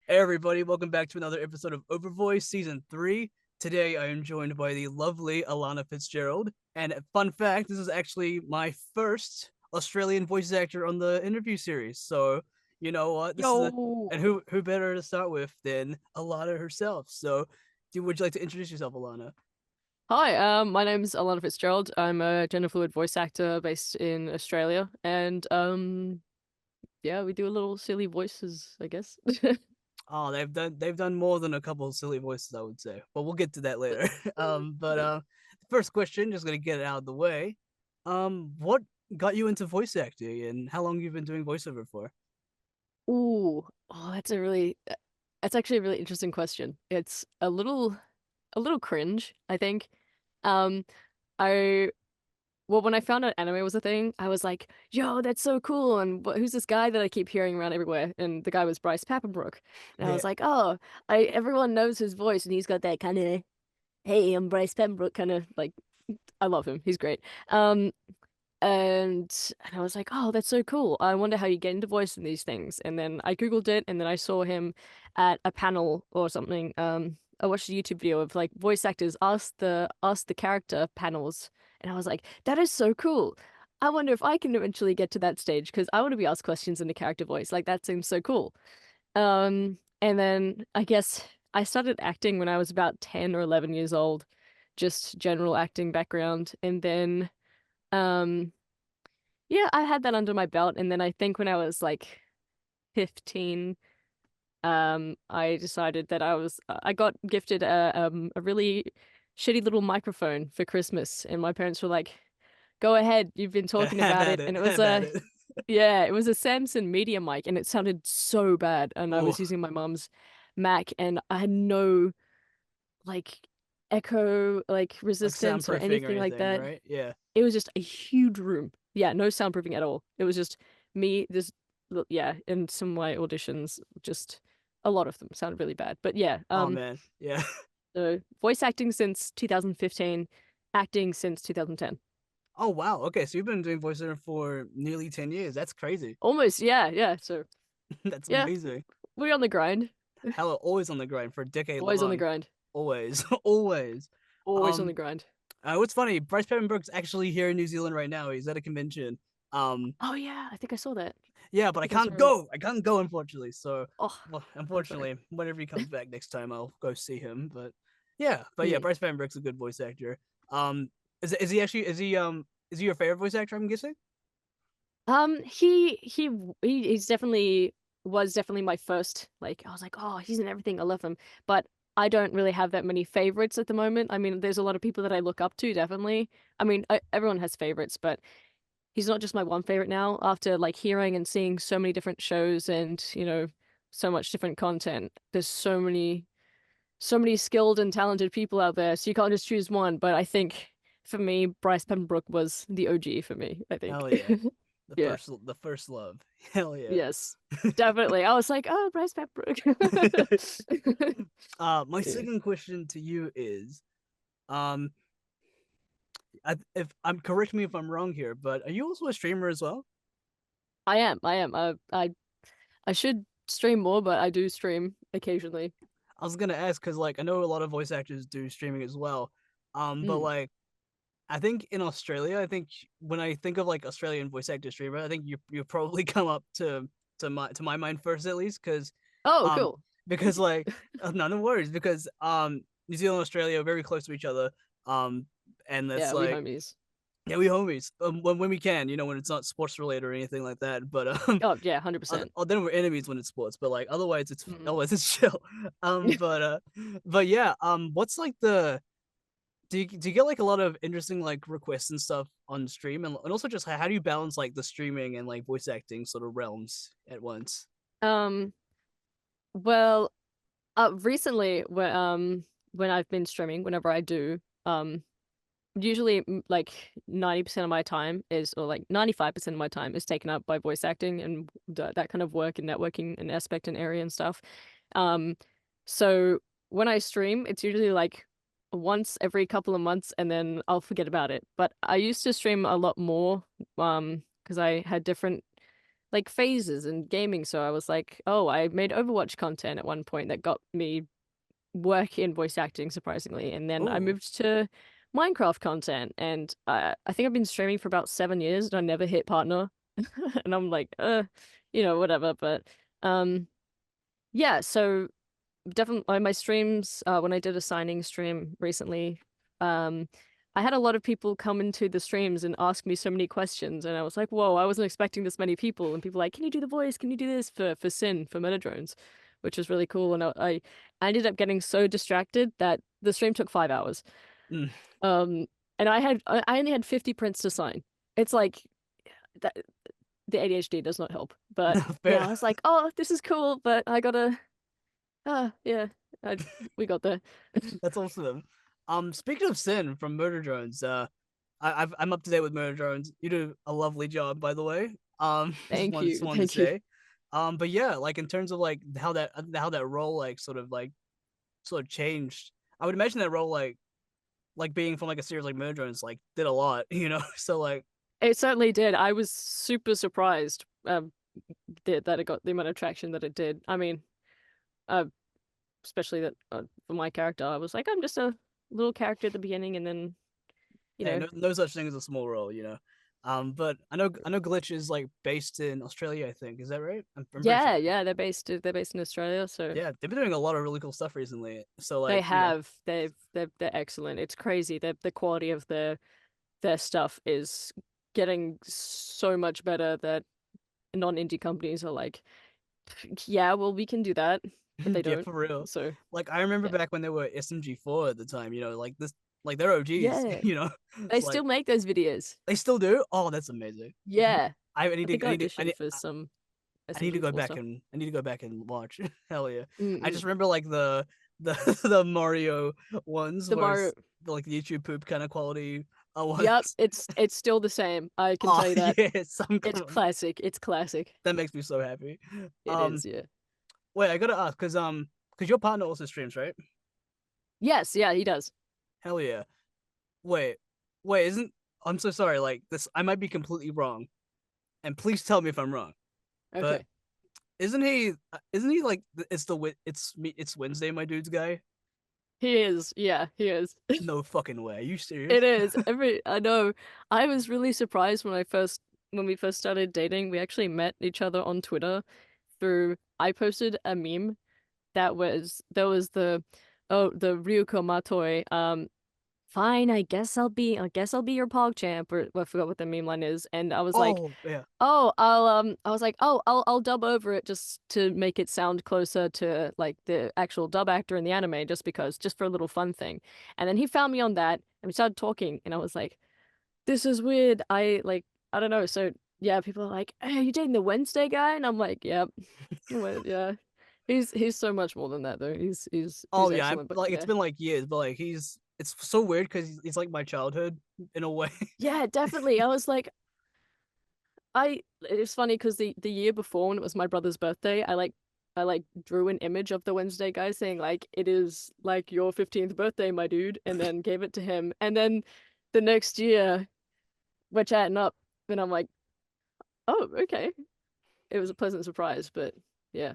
Hey everybody, welcome back to another episode of OverVoice Season 3. Today I am joined by the lovely Allanah Fitzgerald. And fun fact, this is actually my first Australian voice actor on the interview series. So, you know what? Yo, And who better to start with than Allanah herself? So, would you like to introduce yourself, Allanah? hi. My name's Allanah Fitzgerald. I'm a gender fluid voice actor based in Australia, and yeah, we do a little silly voices, I guess. Oh, they've done more than a couple of silly voices, I would say. But we'll get to that later. The first question, just gonna get it out of the way. What got you into voice acting, and how long you've been doing voiceover for? Ooh, oh, that's actually a really interesting question. It's a little cringe, I think. Um, I Well, when I found out anime was a thing, I was like, "Yo, that's so cool!" And who's this guy that I keep hearing around everywhere? And the guy was Bryce Papenbrook, and I Yeah. was like, "Oh, I everyone knows his voice, and he's got that kind of, hey, I'm Bryce Papenbrook kind of like." I love him. He's great. Um, and I was like, "Oh, that's so cool. I wonder how you get into voice in these things." And then I Googled it, and then I saw him at a panel or something. I watched a YouTube video of like voice actors ask the character panels, and I was like, "That is so cool. I wonder if I can eventually get to that stage because I want to be asked questions in a character voice. Like that seems so cool." And then I guess I started acting when I was about 10 or 11 years old, just general acting background, and then um. Yeah, I had that under my belt, and then I think when I was like 15, I decided that I got gifted a really shitty little microphone for Christmas, and my parents were like, "Go ahead, you've been talking Have about at it," it. and it was Have at a it. yeah, it was a Samson Media mic, and it sounded so bad, and I Oh, was using my mom's Mac, and I had no like echo like like resistance or soundproofing or anything like anything, that. right? Yeah. It was just a huge room. Yeah, no soundproofing at all. It was just me, yeah, and some of my auditions, just a lot of them sounded really bad. But yeah, Oh man. Yeah. so voice acting since 2015, acting since 2010. Oh wow. Okay, so you've been doing voiceover for nearly 10 years. That's crazy. Almost, yeah, yeah. So That's yeah, amazing. we're on the grind. Hella always on the grind for a decade Always on the long. grind. Always. Always. Always on Um the grind. what's funny, Bryce Peppenbrook's actually here in New Zealand right now. He's at a convention. Um Oh yeah, I think I saw that. yeah, I but I think I saw can't it. go. I can't go unfortunately. So Oh, well, I'm sorry. unfortunately, whenever he comes back next time I'll go see him. But yeah, Yeah. Bryce Peppenbrook's a good voice actor. Is he actually is he your favorite voice actor, I'm guessing? He's definitely was definitely my first, like, I was like, oh, he's in everything. I love him. But I don't really have that many favorites at the moment. I mean, there's a lot of people that I look up to, definitely. I mean, everyone has favorites, but he's not just my one favorite now after like hearing and seeing so many different shows and, so much different content. There's so many skilled and talented people out there, so you can't just choose one. But I think for me, Bryce Pembroke was the OG for me, I think. Hell yeah. Yeah. The first love. Hell yeah. Yes, definitely. I was like, oh, Bryce Pembroke. My Yeah. second question to you is, um, if I'm correct me if I'm wrong here, but are you also a streamer as well? I am. I am. I should stream more, but I do stream occasionally. I was gonna ask because like I know a lot of voice actors do streaming as well, but Mm. like I think in Australia, I think when I think of like Australian voice actor streamer, I think you probably come up to my mind first at least Oh, um cool. because Thank you. like no worries because New Zealand and Australia are very close to each other um and that's Yeah, we like homies. yeah, we homies when we can, when it's not sports related or anything like that. Oh, yeah, 100%. Then we're enemies when it's sports, but like Mm. otherwise it's chill. But yeah, what's like the do you get like a lot of interesting like requests and stuff on stream, and also just how do you balance like the streaming and like voice acting sort of realms at once? Um, well, recently, when I've been streaming, whenever I do, usually like 90% of my time is, or like 95% of my time is taken up by voice acting and that kind of work and networking and aspect and area and stuff. Um, so when I stream, it's usually like once every couple of months and then I'll forget about it. But I used to stream a lot more, because I had different like phases in gaming. So I was like, oh, I made Overwatch content at one point that got me work in voice acting, surprisingly. And then I Oh, moved to Minecraft content, and I think I've been streaming for about 7 years, and I never hit partner. And I'm like, whatever. But um, yeah. So definitely my streams. When I did a signing stream recently, um, I had a lot of people come into the streams and ask me so many questions, and I was like, whoa, I wasn't expecting this many people. And people like, can you do the voice? Can you do this for Sin for Meta Drones, which was really cool. And I ended up getting so distracted that the stream took 5 hours. mm. Um, and I only had 50 prints to sign. It's like that the ADHD does not help. But yeah, Fair. I was like, oh, this is cool, but I gotta yeah, I, we got there. That's awesome. Speaking of Sin from Murder Drones, I'm up to date with Murder Drones. You do a lovely job, by the way. Thank Just you, wanted to thank you. say. But yeah, like in terms of like how that role like sort of changed. I would imagine that role like being from like a series like Murder Drones like did a lot, you know. So like It certainly did. I was super surprised that it got the amount of traction that it did. I mean, uh, especially that for my character, I was like, I'm just a little character at the beginning, and then you hey, know, no such thing as a small role, you know. But I know Glitch is like based in Australia. I think is that right? I'm pretty sure. yeah, they're based in Australia, so Yeah, they've been doing a lot of really cool stuff recently. So they like you know, have they're excellent. It's crazy. The quality of their stuff is getting so much better that non-indie companies are like, yeah, well, we can do that, but they yeah, don't. for real. So Like I remember yeah, back when they were SMG4 at the time. You know, like this, like they're OGs. yeah, You know, they it's still like make those videos. they still do. Oh, that's amazing. Yeah, I think I I auditioned need for some I need to go SMG4 back stuff. and I need to go back and watch. Hell yeah! I Mm-mm. just remember like the the Mario ones The where Mario. it's like the YouTube poop kind of quality Yep, ones. it's still the same. I can Oh tell you that. yeah, some It's classic. It's classic. that makes me so happy. It is, yeah. Wait, I gotta ask because your partner also streams, right? Yes, yeah, he does. Hell yeah. Wait, wait, isn't I'm so sorry. Like this, I might be completely wrong, and please tell me if I'm wrong. But Okay. isn't he like it's Wednesday, my dude's guy? He is. Yeah, he is. No fucking way. Are you serious? It is. I know. I was really surprised when we first started dating. We actually met each other on Twitter through I posted a meme there was the Ryuko Matoi fine, I guess I'll be your PogChamp, or I forgot what the meme line is. And I was like, Oh yeah. oh, I was like, oh, I'll dub over it just to make it sound closer to like the actual dub actor in the anime, just for a little fun thing. And then he found me on that, and we started talking, and I was like, this is weird. I don't know. So yeah, people are like, hey, are you dating the Wednesday guy? And I'm like, yep, well, yeah. He's so much more than that though. He's Oh yeah. excellent. But Like it's yeah, been like years, but like it's so weird because he's like my childhood in a way. yeah, definitely. I was like, it's funny because the year before when it was my brother's birthday, I like drew an image of the Wednesday guy saying like it is like your 15th birthday, my dude, and then gave it to him. And then the next year we're chatting up, and I'm like, oh, okay. It was a pleasant surprise, but yeah.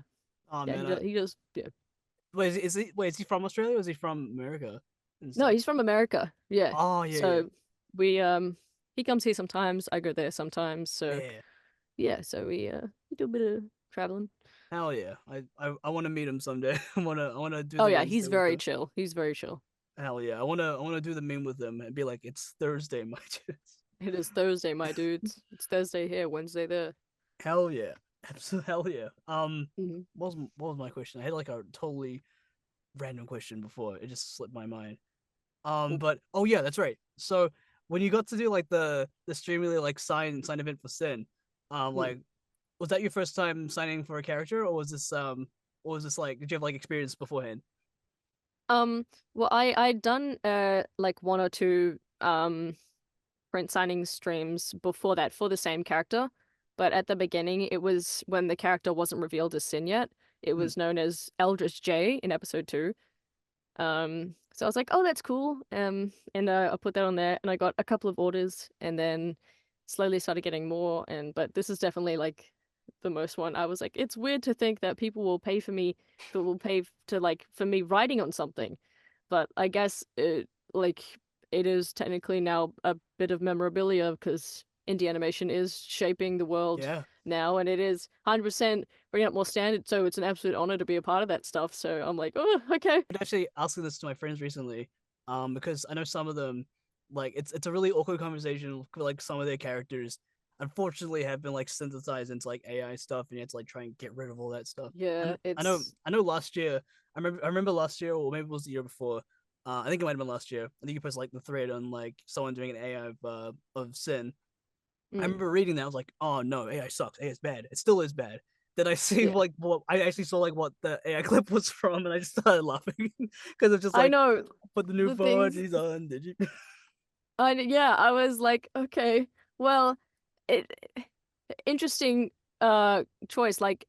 Oh Yeah, man. he just yeah. Is he from Australia or is he from America and No, stuff? he's from America. Yeah. Oh yeah, yeah. So we he comes here sometimes, I go there sometimes. So Yeah. yeah, so we do a bit of traveling. Hell yeah. I want to meet him someday. I wanna do Oh the yeah, Wednesday he's with very him. chill. He's very chill. Hell yeah. I wanna do the meme with him and be like, it's Thursday, my dudes. It is Thursday, my dudes. It's Thursday here, Wednesday there. Hell yeah. Absolutely hell yeah. Hmm. What was my question? I had like a totally random question before. It just slipped my mind. But oh yeah, that's right. So when you got to do like the streaming like sign event for Sin, like was that your first time signing for a character or was this like did you have like experience beforehand? Um, well, I'd done like one or two print signing streams before that for the same character, but at the beginning it was when the character wasn't revealed as Sin yet. It Hmm. was known as Eldritch J in episode 2. So I was like, oh, that's cool. And I put that on there, and I got a couple of orders, and then slowly started getting more. But this is definitely like the most one. I was like, it's weird to think that people will pay for me, that will pay to like for me writing on something, but I guess it is technically now a bit of memorabilia because indie animation is shaping the world Yeah. now, and it is 100% bringing up more standards. So it's an absolute honor to be a part of that stuff. So I'm like, oh, okay. I've actually asking this to my friends recently, because I know some of them, like it's a really awkward conversation for like some of their characters. Unfortunately, have been like synthesized into like AI stuff, and you have to like try and get rid of all that stuff. Yeah, And it's I know last year, I remember last year, or maybe it was the year before. I think it might have been last year. I think you posted like the thread on like someone doing an AI of Sin. I mm, remember reading that. I was like, oh no, AI sucks. AI is bad. It still is bad. Then I see yeah. like what I actually saw like what the AI clip was from, and I just started laughing because it's just I like know put the new the things. Forges on. Did you? Yeah, I was like, okay, well, it interesting choice. Like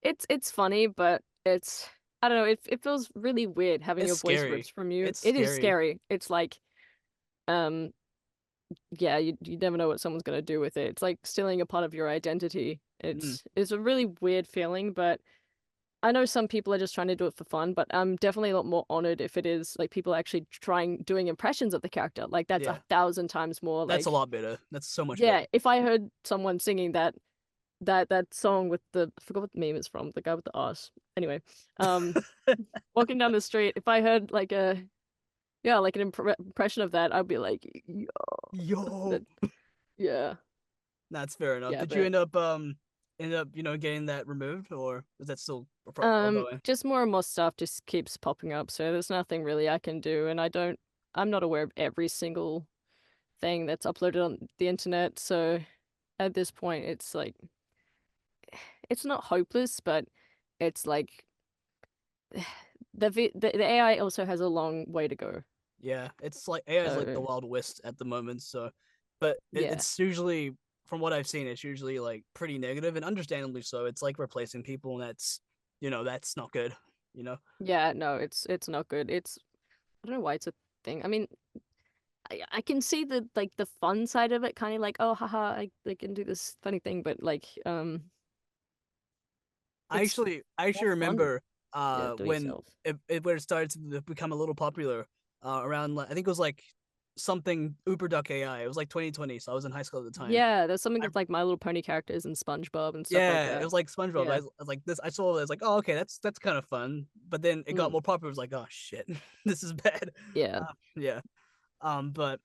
it's funny, but it's I don't know. It feels really weird having It's your voice scary. ripped from you. It's It is scary. scary. It's like um yeah, you never know what someone's gonna do with it. It's like stealing a part of your identity. Mm, It's a really weird feeling, but I know some people are just trying to do it for fun, but I'm definitely a lot more honored if it is like people actually trying doing impressions of the character. Like that's yeah, 1,000 times more that's a like lot better. That's so much better. yeah, if I heard someone singing that song with the I forgot what the meme is from, the guy with the arse. Anyway, um walking down the street, if I heard like a yeah, like an impression of that, I'd be like, yo, Yo, that yeah, that's fair enough. yeah, Did you but end up getting that removed, or is that still ongoing? just more and more stuff just keeps popping up, so there's nothing really I can do, and I'm not aware of every single thing that's uploaded on the internet, so at this point it's like it's not hopeless, but it's like the AI also has a long way to go. Yeah, it's like AI is like the So Wild West at the moment. So, but yeah. it's usually, from what I've seen, it's usually like pretty negative, and understandably so. It's like replacing people, and that's not good. You know, Yeah, no, it's not good. It's I don't know why it's a thing. I mean, I can see the like the fun side of it, kind of like, oh haha, I can do this funny thing, but like it's I actually more fun, remember yeah, do it when yourself. where it started to become a little popular around I think it was like something Uber Duck AI. It was like 2020, so I was in high school at the time. Yeah, there's something I with like My Little Pony characters and SpongeBob and stuff like Yeah, it that. was like SpongeBob. Yeah. I was like this. I saw it. I was like, oh, okay, that's kind of fun. But then it got Mm, more popular. It was like, oh shit, this is bad. yeah. Yeah. But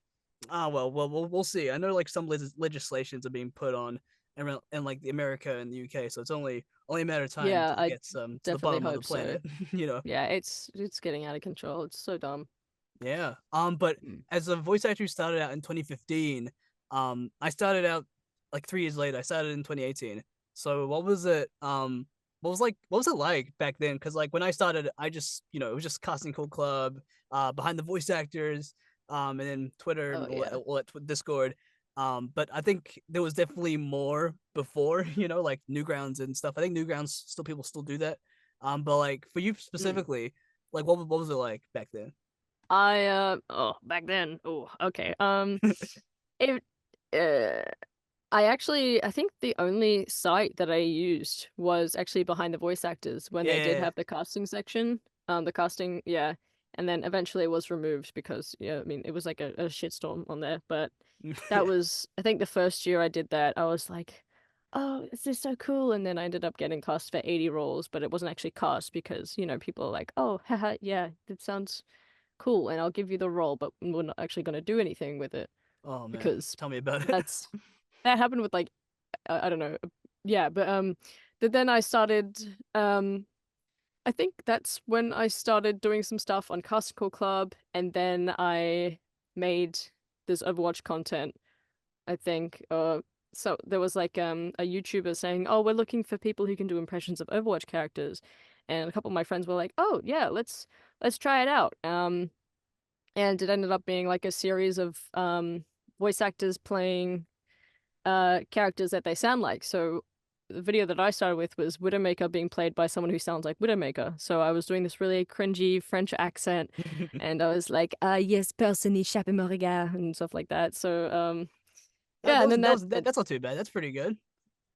well, we'll see. I know like some legislations are being put on in like the America and the UK, so it's only a matter of time Yeah, till it I gets to the definitely bottom of the hope so. planet. You know. Yeah, it's getting out of control. It's so dumb. Yeah. But Mm. as a voice actor who started out in 2015, I started out like 3 years later. I started in 2018. So what was it? What was it like back then? Because like when I started, I just it was just Casting Call Club, behind the voice actors, and then Twitter Oh and yeah. all that Discord. But I think there was definitely more before, like Newgrounds and stuff. I think Newgrounds people still do that. But like for you Mm. specifically, like what was it like back then? Oh back then. Oh, okay. It uh I think the only site that I used was actually behind the voice actors when they did Yeah. have the casting section. The casting, yeah. And then eventually it was removed because, yeah, I mean, it was like a shitstorm on there. But that Yeah. was, I think the first year I did that, I was like, oh, this is so cool. And then I ended up getting cast for 80 roles, but it wasn't actually cast because, people are like, oh, haha, yeah, that sounds cool. And I'll give you the role, but we're not actually going to do anything with it Oh man, because tell me about it. that's that happened with like I don't know. Yeah, but then I started I think that's when I started doing some stuff on Casting Call Club and then I made this Overwatch content, I think. So there was like a YouTuber saying, "Oh, we're looking for people who can do impressions of Overwatch characters." And a couple of my friends were like, "Oh, yeah, let's try it out." And it ended up being like a series of voice actors playing characters that they sound like. So the video that I started with was Widowmaker being played by someone who sounds like Widowmaker. So I was doing this really cringy French accent, and I was like, yes, personne échappe mon regard and stuff like that. So that, yeah, that and was then that was that, that's not too bad. That's pretty good.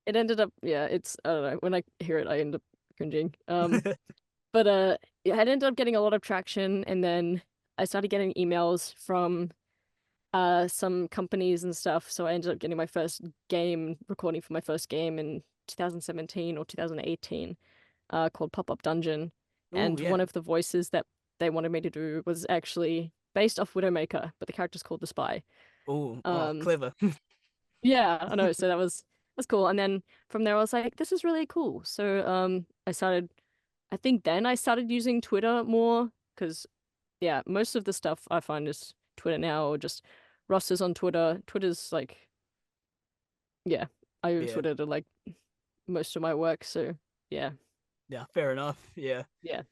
it ended up, yeah, it's, I don't know, when I hear it, I end up cringing. But yeah, it ended up getting a lot of traction, and then I started getting emails from some companies and stuff. So I ended up getting my first game recording for my first game in 2017 or 2018, called Pop-Up Dungeon. Oh And yeah. one of the voices that they wanted me to do was actually based off Widowmaker, but the character's called the Spy. Oh, Um, clever. yeah, I know. So that was cool. And then from there, I was like, this is really cool. So I think then I started using Twitter more because yeah, most of the stuff I find is Twitter now, or just rosters on Twitter. Twitter's like, yeah, I use Yeah. Twitter to like most of my work. So yeah, Yeah, fair enough. Yeah. yeah,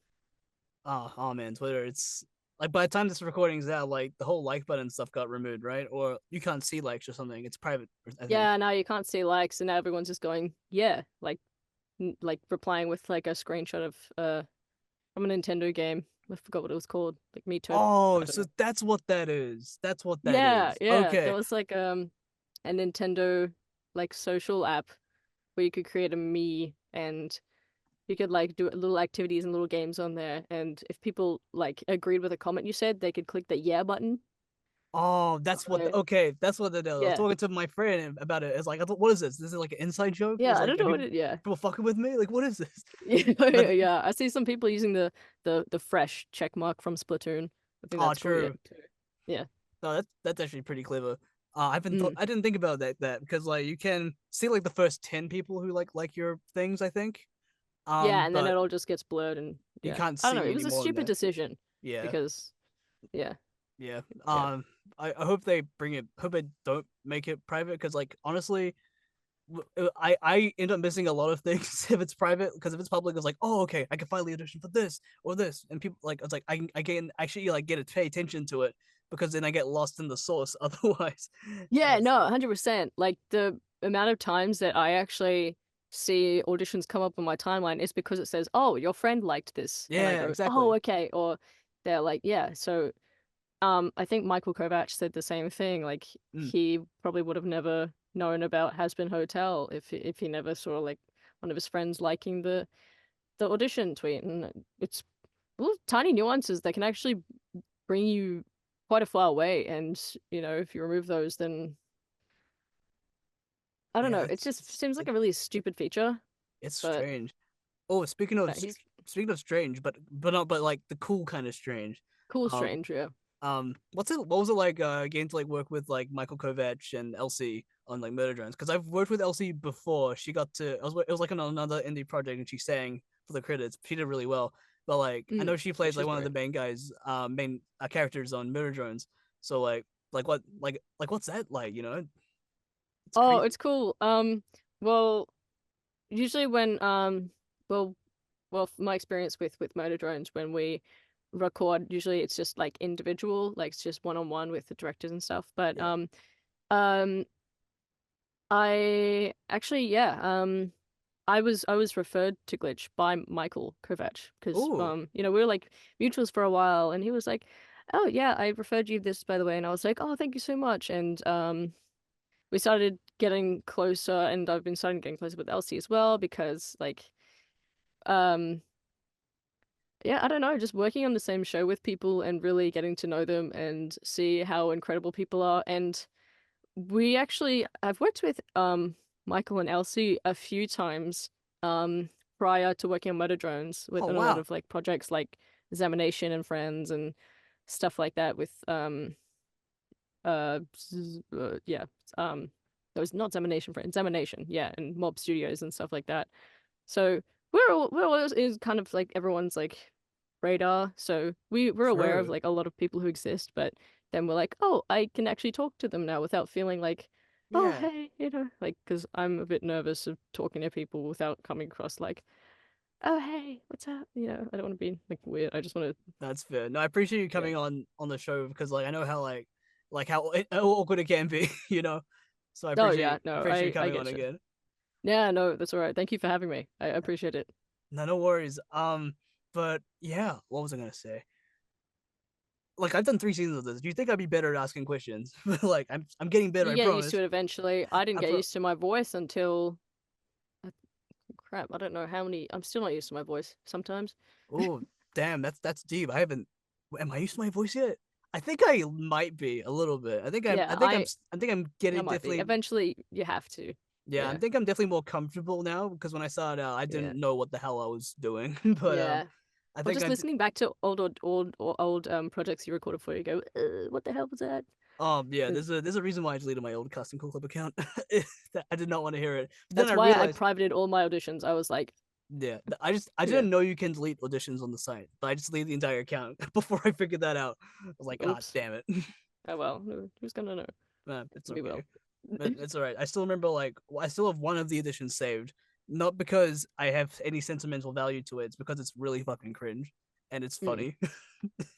Oh man, Twitter. It's like by the time this recording's out, like the whole like button stuff got removed, right? Or you can't see likes or something. It's private, I think. yeah. Now you can't see likes, and now everyone's just going, yeah, like like replying with like a screenshot of from a Nintendo game. I forgot what it was called. Like Me Too. Oh, I don't so know. that's what that is. That's what that Yeah, is. yeah. There Okay. was like a Nintendo like social app where you could create a me, and you could like do little activities and little games on there. And if people like agreed with a comment you said, they could click the yeah button. Oh, that's what. So Okay, that's what that is. I was yeah, talking to my friend about it. It's like, I thought, what is this? This is like an inside joke. yeah. It's I like, don't are know what it. Yeah, people fucking with me? Like, what is this? But yeah. I see some people using the fresh check mark from Splatoon. I think oh, that's cool. Yeah, true. too. Yeah. No, that's actually pretty clever. Mm. I didn't think about that because like you can see like the first 10 people who like your things, I think. Yeah, and then But it all just gets blurred, and you yeah. can't I don't know. see It was any a more than stupid that. decision Yeah, because yeah, yeah. yeah. I hope they bring it. Hope they don't make it private because like honestly, I end up missing a lot of things if it's private because if it's public, it's like, oh, okay, I can finally audition for this or this, and people like it's like I can actually like get to pay attention to it because then I get lost in the source otherwise. So Yeah, it's no, like, 100%. Like the amount of times that I actually see auditions come up on my timeline is because it says, "Oh, your friend liked this." And I yeah, go, "Oh, exactly. okay." Or they're like, "Yeah." So, I think Michael Kovac said the same thing. Like Mm, he probably would have never known about Has Been Hotel if he never saw like one of his friends liking the audition tweet. And it's little tiny nuances that can actually bring you quite a far way. And, if you remove those, then I don't yeah, know. It just seems like it, a really stupid feature, it's but strange. Oh, he's speaking of strange, but not but like the cool kind of strange. cool, Um, strange, yeah. what was it like getting to like work with like Michael Kovac and Elsie on like Murder Drones? Because I've worked with Elsie before. She got to it was like on another indie project and she sang for the credits. She did really well. But like I know she Yeah, plays like she's one of the great. main guys, main characters on Murder Drones. So like what's that like? You know, it's Oh, crazy. it's cool. Well, usually when well, my experience with motor drones when we record, usually it's just like individual, like it's just one on one with the directors and stuff. But Yeah. um, I actually, yeah, I was referred to Glitch by Michael Kovac because Oh, we were like mutuals for a while, and he was like, "Oh yeah, I referred you this by the way," and I was like, "Oh, thank you so much." And we started getting closer, and I've been starting getting closer with Elsie as well because like um yeah, I don't know, just working on the same show with people and really getting to know them and see how incredible people are. And I've worked with Michael and Elsie a few times prior to working on motor drones with oh on a lot wow. of like projects like Examination and Friends and stuff like that with yeah, it was not Examination, Friends, Examination, yeah, and Mob Studios and stuff like that. So we're always is kind of like everyone's like radar. So we're aware of True. like a lot of people who exist, but then we're like, oh, I can actually talk to them now without feeling like, oh Yeah. hey, like because I'm a bit nervous of talking to people without coming across like, oh hey, what's up? I don't want to be like weird. I just want to, That's fair. No, I appreciate you yeah. coming on the show because like I know how awkward it can be, you know. So Oh yeah, no, appreciate you I coming on get you. again. Yeah, no, that's all right. Thank you for having me. I appreciate it. No, no worries. But yeah, what was I gonna say? Like I've done 3 seasons of this. Do you think I'd be better at asking questions? Like I'm getting better. You I get used promise. to it eventually. I didn't I get pro. used to my voice until crap, I don't know how many. I'm still not used to my voice sometimes. Oh, damn, that's deep. I haven't. Am I used to my voice yet? I think I might be a little bit. I think I'm. Yeah, I think I'm I getting might be. definitely. Eventually, you have to. Yeah, I Yeah, think I'm definitely more comfortable now because when I started out, I yeah, didn't know what the hell I was doing. But yeah. I Or think just I. listening back to old projects you recorded for you. Go, what the hell was that? Yeah, Uh, there's a reason why I deleted my old custom cool clip account. I did not want to hear it. But then That's I why I realized, privated all my auditions. I was like, yeah, I yeah, didn't know you can delete auditions on the site, but I just deleted the entire account before I figured that out. I was like, God oops. damn it. Oh well, who's gonna know? It's We will. okay. But it's all right. I still remember like I still have one of the editions saved, not because I have any sentimental value to it. It's because it's really fucking cringe and it's Mm, funny.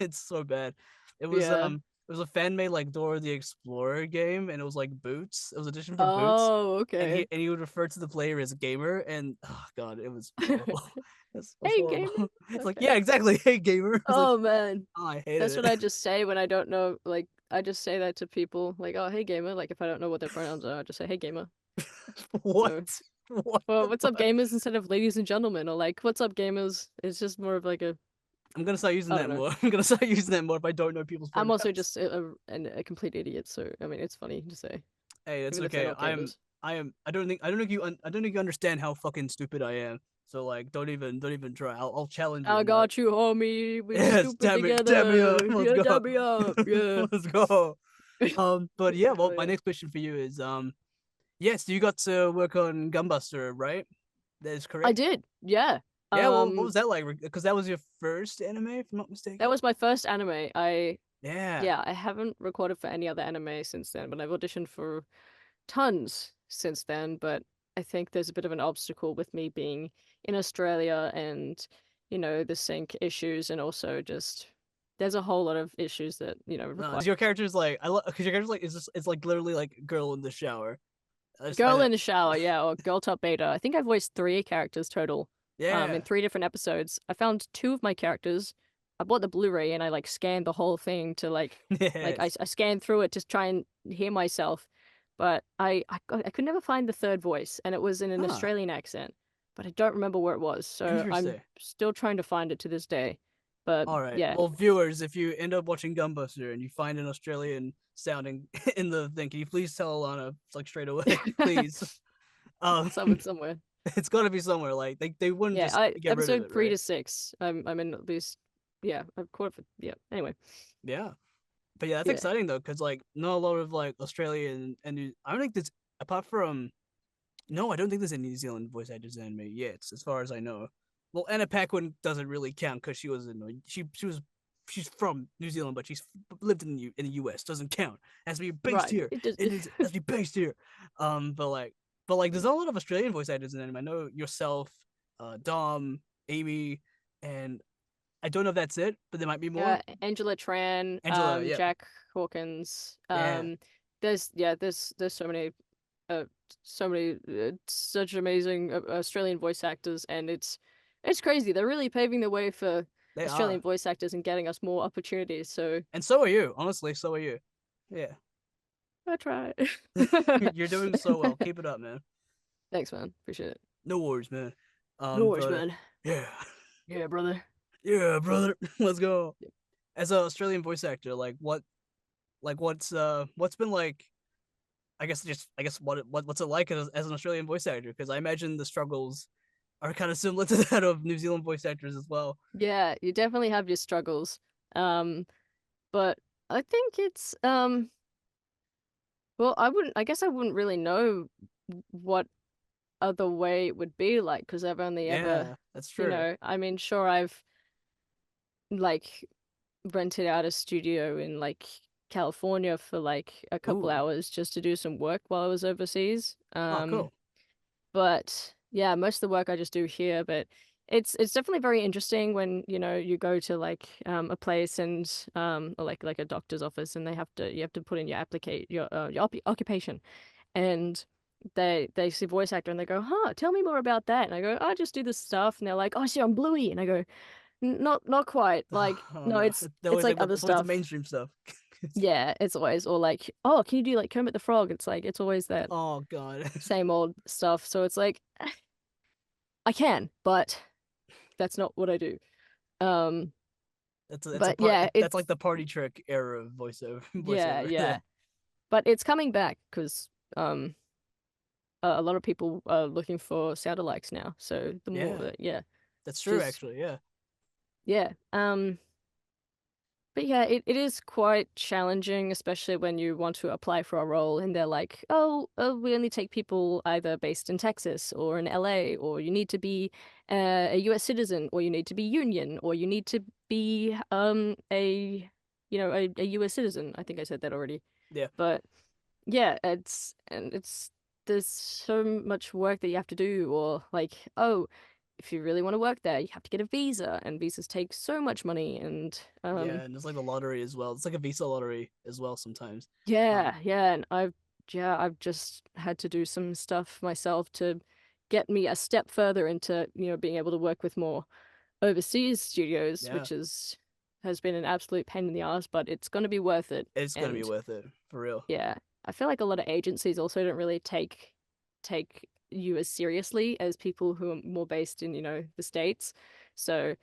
It's so bad. yeah. It was a fan made like Dora the Explorer game, and it was like Boots. It was edition for Boots, Oh, okay. and he would refer to the player as a gamer, and oh god, it was horrible. It was Hey, horrible. gamer. It's like, Okay. yeah, exactly. Hey, gamer. It's like, Oh man, oh, I hated that's what it. I just say when I don't know. Like, I just say that to people. Like, oh, hey, gamer. Like, if I don't know what their pronouns are, I just say, hey, gamer. What? So, What well, the what's up, fuck? gamers, instead of ladies and gentlemen, or like, what's up, gamers? It's just more of like a, I'm gonna start using I don't that know. more. I'm gonna start using that more if I don't know people's I'm also pronouns. just a complete idiot. So, I mean, it's funny to say, Hey, it's even if they're okay. not gamers. I am. I don't think you understand how fucking stupid I am. So like, don't even try. I'll challenge you I on that. got you, homie. We Yes, stupid damn me up. together. Let's Yeah, go. dab me up. Yeah. Let's go. But yeah, Oh well, my yeah. next question for you is, yes, you got to work on Gunbuster, right? That is I correct. did. Yeah. Yeah, well, what Um, was that like? Because that was your first anime, if I'm not that mistaken. was my first anime. Yeah. Yeah, I haven't recorded for any other anime since then, but I've auditioned for tons since then. But I think there's a bit of an obstacle with me being in Australia and, the sync issues, and also just there's a whole lot of issues that, require. Your character's like I love because your character's like is just it's like literally like girl in the shower. I just find Girl that in the Shower, yeah, or Girl Top Beta. I think I voiced three characters total, in yeah. three different episodes. I found two of my characters. I bought the Blu-ray and I like scanned the whole thing to like I, Yes. I scanned through it to try and hear myself, but I could never find the third voice, and it was in an Huh. Australian accent, but I don't remember where it was. So I'm Interesting. still trying to find it to this day. But All right. yeah, Well, viewers, if you end up watching Gunbuster and you find an Australian sounding in the thing, can you please tell Alana like straight away, please? Um, somewhere. it's got to be somewhere. Like they wouldn't Yeah, just I get rid of episode it, three right? to six. I'm in at least. Yeah, I've caught for yeah. Anyway, Yeah. But yeah, that's yeah. exciting though, because like not a lot of like Australian and I don't think there's apart from no, I don't think there's a New Zealand voice actors in anime yet, as far as I know. Well, Anna Paquin doesn't really count because she was in she's from New Zealand, but she's lived in the U.S. Doesn't count. It has to be based Right. here. It does. It is has to be based here. But there's not a lot of Australian voice actors in anime. I know yourself, Dom, Amy, and I don't know if that's it, but there might be more. Angela Tran, Angela, yeah, Jack Hawkins. yeah. There's uh, so many, such amazing Australian voice actors, and it's crazy. They're really paving the way for They Australian are, voice actors and getting us more opportunities. So and so are you. Honestly, so are you. Yeah. I try. You're doing so well. Keep it up, man. Thanks, man. Appreciate it. No worries, man. No worries, But man. yeah, Yeah, brother. yeah, brother. Let's go. Yep. As an Australian voice actor, what's been like? I guess what's it like as an Australian voice actor? Because I imagine the struggles are kind of similar to that of New Zealand voice actors as well. Yeah, you definitely have your struggles. Um, but I think it's well, I guess I wouldn't really know what other way it would be like, because I've only ever, Yeah, that's true. I mean, sure, I've like rented out a studio in like California for like a couple Ooh, hours just to do some work while I was overseas. oh, cool. But yeah, most of the work I just do here, but it's definitely very interesting when, you go to like a place and or like a doctor's office, and you have to put in your occupation, and they see voice actor and they go, "Huh, tell me more about that." And I go, "I just do this stuff." And they're like, "Oh, so I'm Bluey." And I go, Not quite. Like, Oh no, no, they're it's always like like other it's always the stuff. mainstream stuff. Yeah, it's always, or like, oh, can you do like Kermit the Frog? It's like it's always that Oh god. same old stuff. So it's like I can, but that's not what I do. Um, That's a but part. yeah, That's like it's the party trick era of voiceover. yeah, Voiceover. Yeah. yeah. But it's coming back because um a lot of people are looking for sound alikes now. So the more Yeah. yeah, That's true. just Actually. Yeah. yeah. But yeah, it is quite challenging, especially when you want to apply for a role and they're like, we only take people either based in Texas or in LA, or you need to be a US citizen, or you need to be union, or you need to be a US citizen. I think I said that already. Yeah. But yeah, it's there's so much work that you have to do, or like, oh, if you really want to work there, you have to get a visa, and visas take so much money, and Yeah. And it's like the lottery as well. It's like a visa lottery as well sometimes. yeah, yeah, and I've just had to do some stuff myself to get me a step further into, being able to work with more overseas studios, Yeah. which has been an absolute pain in the ass, but it's going to be worth it. It's gonna be And worth it for real. yeah, I feel like a lot of agencies also don't really take you as seriously as people who are more based in, the States. So,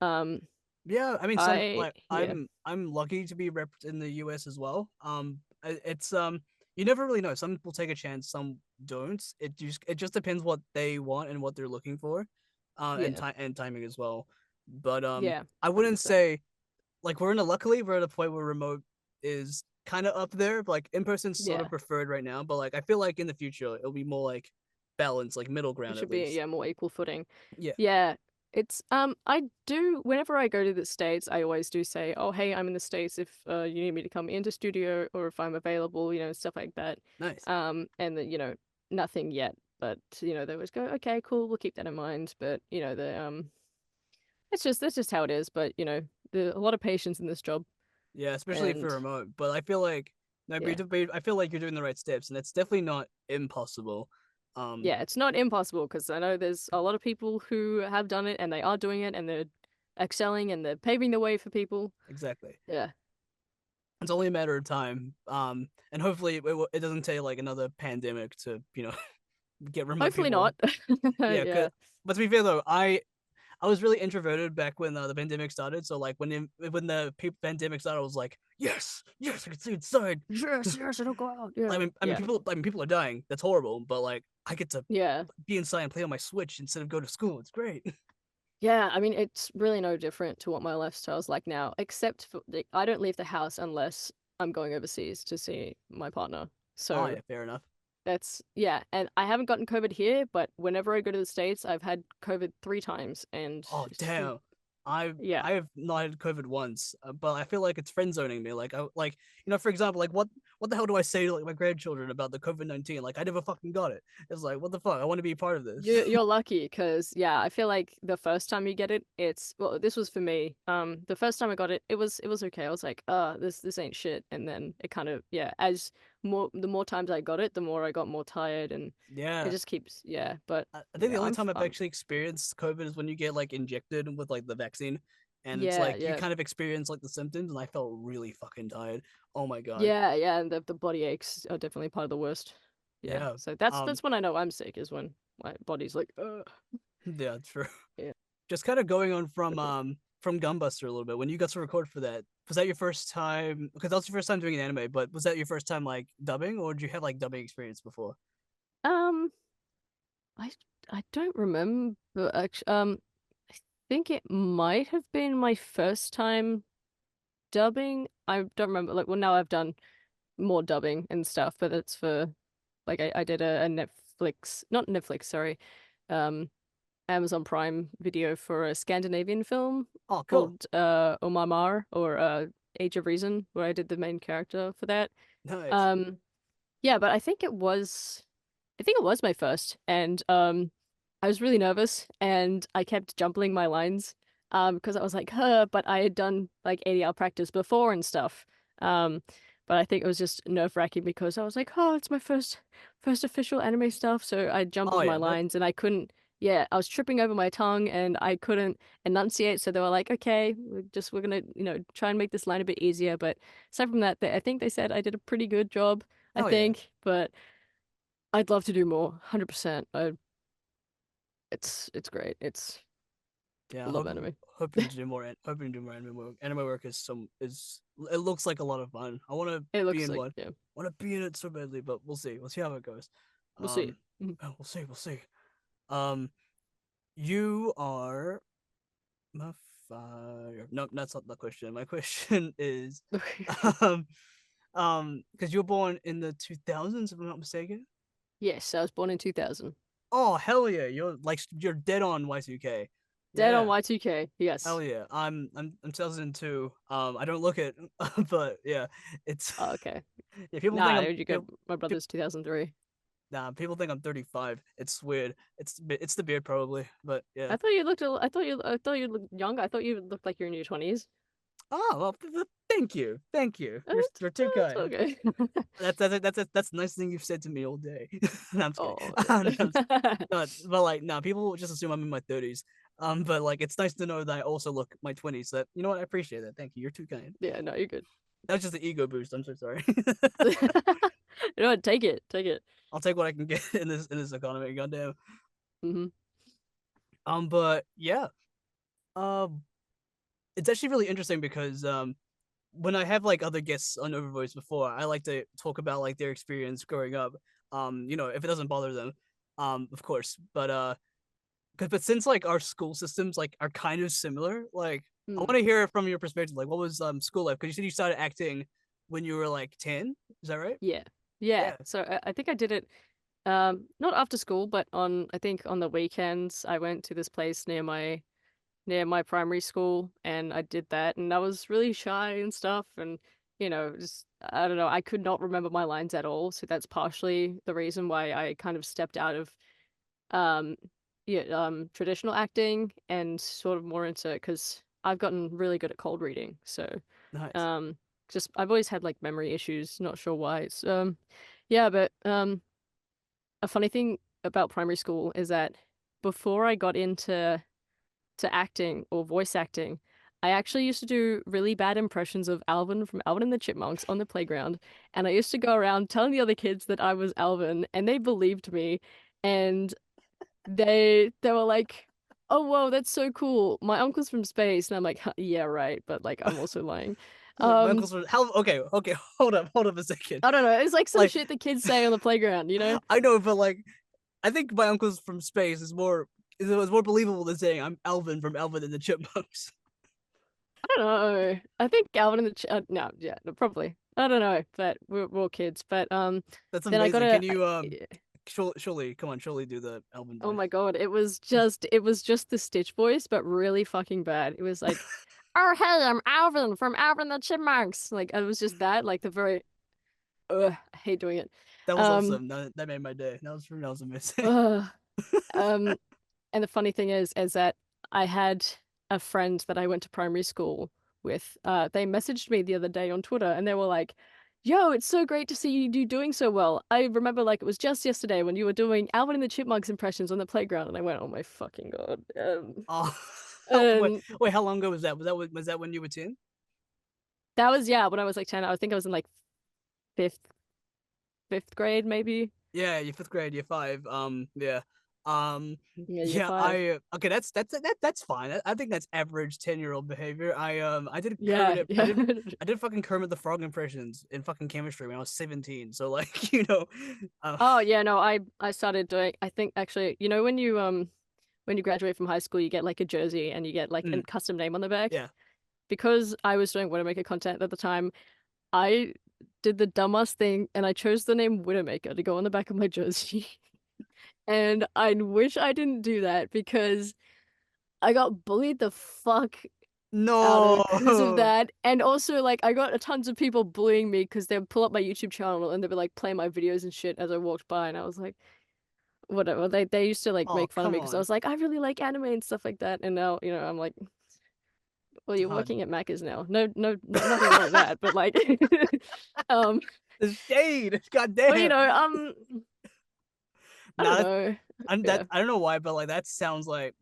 um, Yeah, I mean, some I like yeah, I'm lucky to be rep in the US as well. It's you never really know. Some people take a chance, some don't. It just depends what they want and what they're looking for, and yeah, time and timing as well. But yeah, I wouldn't 100%. say like luckily we're at a point where remote is kind of up there. But, like in person sort of Yeah. preferred right now, but like I feel like in the future it'll be more like balanced, like middle It ground at should be, least. yeah, more equal footing. Yeah, Yeah. It's I do whenever I go to the States, I always do say, "Oh, hey, I'm in the States if you need me to come into studio or if I'm available, stuff like that." nice. And then, nothing yet, but they always go, "Okay, cool, we'll keep that in mind." But, the it's just that's just how it is, but, a lot of patience in this job. Yeah, especially if And you're remote. But I feel like no, yeah. I feel like you're doing the right steps, and it's definitely not impossible. Um, Yeah, it's not impossible because I know there's a lot of people who have done it and they are doing it and they're excelling and they're paving the way for people. exactly. Yeah. It's only a matter of time. And hopefully it doesn't take like another pandemic to get remote Hopefully people. not. Yeah, Yeah. but to be fair though, I was really introverted back when the pandemic started. So like when the pandemic started, I was like, yes, yes, I can see inside. Yes, yes, it'll go out. Yeah. Yeah. People are dying. That's horrible. But like, I get to Yeah. be inside and play on my Switch instead of go to school. It's great. Yeah. I mean, it's really no different to what my lifestyle's like now, except for I don't leave the house unless I'm going overseas to see my partner. Oh So yeah, fair enough. that's, yeah. And I haven't gotten COVID here, but whenever I go to the States, I've had COVID 3 times and Oh it's just, damn. yeah. I have not had COVID once, but I feel like it's friend zoning me. Like for example, like what the hell do I say to like my grandchildren about the COVID-19? Like I never fucking got it. It's like what the fuck? I want to be a part of this. You're lucky because yeah, I feel like the first time you get it, it's well, this was for me. The first time I got it, it was okay. I was like, this ain't shit. And then it kind of yeah, as the more times I got it, the more I got more tired, and it Yeah. just keeps yeah. But I think the yeah, only time I've actually experienced COVID is when you get like injected with like the vaccine, and it's yeah, like you yeah, kind of experience like the symptoms, and I felt really fucking tired. Oh my god. yeah, yeah, and the body aches are definitely part of the worst. Yeah, Yeah. so that's Um. that's when I know I'm sick is when my body's like, Yeah. True. yeah. Just kind of going on from Gunbuster a little bit. When you got to record for that, was that your first time? Because that was your first time doing an anime, but was that your first time like dubbing, or did you have like dubbing experience before? Um, I I don't remember actually. I think it might have been my first time dubbing. I don't remember. Like, well, now I've done more dubbing and stuff, but it's for like I did a Netflix, not Netflix, sorry, um, Amazon Prime video for a Scandinavian film Oh, cool. called Omamar or Age of Reason, where I did the main character for that. Nice. Um, yeah, but I think it was my first, and I was really nervous, and I kept jumbling my lines, because I was like, huh, but I had done like ADR practice before and stuff, um, but I think it was just nerve-wracking because I was like, oh, it's my first official anime stuff, so I Oh jumbled my yeah, that. lines and I couldn't. Yeah, I was tripping over my tongue and I couldn't enunciate, so they were like, okay, we're gonna, try and make this line a bit easier. But aside from that, I think they said I did a pretty good job, I Oh yeah. think, but I'd love to do more, 100%. It's great. Yeah, I love anime. hoping to do more hoping to do more anime work. Anime work is it looks like a lot of fun. I want to It be looks in like, one. yeah. I want to be in it so badly, but we'll see. We'll see how it goes. We'll see. Mhm. We'll see. We'll see. Um, you are my fire. No, that's not the question. My question is, um, because you were born in the 2000s, if I'm not mistaken. Yes, I was born in 2000. Oh hell yeah! You're dead on Y2K. Dead on Yeah. Y2K. Hell Yes. yeah. I'm 2002. I don't look it, but yeah, it's Oh, okay. yeah. People think Nah, I'm you go. people, My people brother's 2003. nah. People think I'm 35. It's weird. It's the beard probably, but yeah. I thought you looked younger. I thought you looked like you're in your 20s. Oh well, thank you. You're too It's kind. okay. That's the nice thing you've said to me all day. No, I'm just kidding. Oh. No, no, but like no, people just assume I'm in my 30s. But like it's nice to know that I also look my 20s. That you know what, I appreciate that. Thank you. You're too kind. Yeah, no, you're good. That was just the ego boost. I'm so sorry. No, take it. Take it. I'll take what I can get in this economy. Goddamn. Hmm. But yeah. Um, it's actually really interesting because when I have like other guests on Overvoice before, I like to talk about like their experience growing up. If it doesn't bother them, of course. But since like our school systems like are kind of similar, like I Mm. want to hear from your perspective. Like, what was school life? Because you said you started acting when you were like 10. Is that right? Yeah. Yeah. Yeah. So I think I did it not after school, but on I think on the weekends I went to this place near my primary school and I did that and I was really shy and stuff and just I don't know, I could not remember my lines at all, so that's partially the reason why I kind of stepped out of um traditional acting and sort of more into because I've gotten really good at cold reading. So Nice. um just I've always had like memory issues, not sure why. It's yeah, but a funny thing about primary school is that before I got into acting or voice acting, I actually used to do really bad impressions of Alvin from Alvin and the Chipmunks on the playground, and I used to go around telling the other kids that I was Alvin, and they believed me, and they were like, "Oh, whoa, that's so cool. My uncle's from space." And I'm like, "Huh, yeah, right, but like I'm also lying." Like my Um, uncle's from how okay, hold up a second. I don't know. It's like some Like shit the kids say on the playground, you know? I know, but like I think my uncle's from space is more believable than saying I'm Alvin from Alvin and the Chipmunks. I don't know. I think Alvin and no, yeah, no, probably. I don't know, but we're all kids. But That's then I got amazing. a. Can you surely come on, surely do the Alvin Oh voice. my God, it was just the Stitch voice, but really fucking bad. It was like, "Oh hey, I'm Alvin from Alvin and the Chipmunks." Like it was just that, like the very. Ugh, I hate doing it. That was Um. awesome. That made my day. That was amazing. Ugh. Um. And the funny thing is that I had a friend that I went to primary school with. They messaged me the other day on Twitter and they were like, "Yo, it's so great to see you doing so well. I remember like it was just yesterday when you were doing Alvin and the Chipmunks impressions on the playground." And I went, "Oh my fucking God." Oh, wait, And wait, how long ago was that? Was that when you were 10? that was, yeah, when I was like 10. I think I was in like fifth fifth grade maybe. Yeah, you're fifth grade, you're five. Yeah. Um, Yeah, year yeah, five. okay, that's fine. I think that's average 10-year-old behavior. I did Yeah, yeah. I did fucking Kermit the Frog impressions in fucking chemistry when I was 17. So like, uh, Oh yeah, no, I started doing, I think actually, when you graduate from high school, you get like a jersey and you get like a mm, custom name on the back. yeah. Because I was doing Widowmaker content at the time, I did the dumbass thing and I chose the name Widowmaker to go on the back of my jersey. And I wish I didn't do that because I got bullied the fuck out of because of No. that. And also like I got a tons of people bullying me because they would pull up my YouTube channel and they would like play my videos and shit as I walked by and I was like whatever. They used to like Oh, make fun of come me because I on. was like, I really like anime and stuff like that. And now, I'm like, well, you're God. working at Macca's now. No, no, nothing wrong with that. But like, um, The shade. God but damn. I don't Nah, know. Yeah, I don't know why, but like that sounds like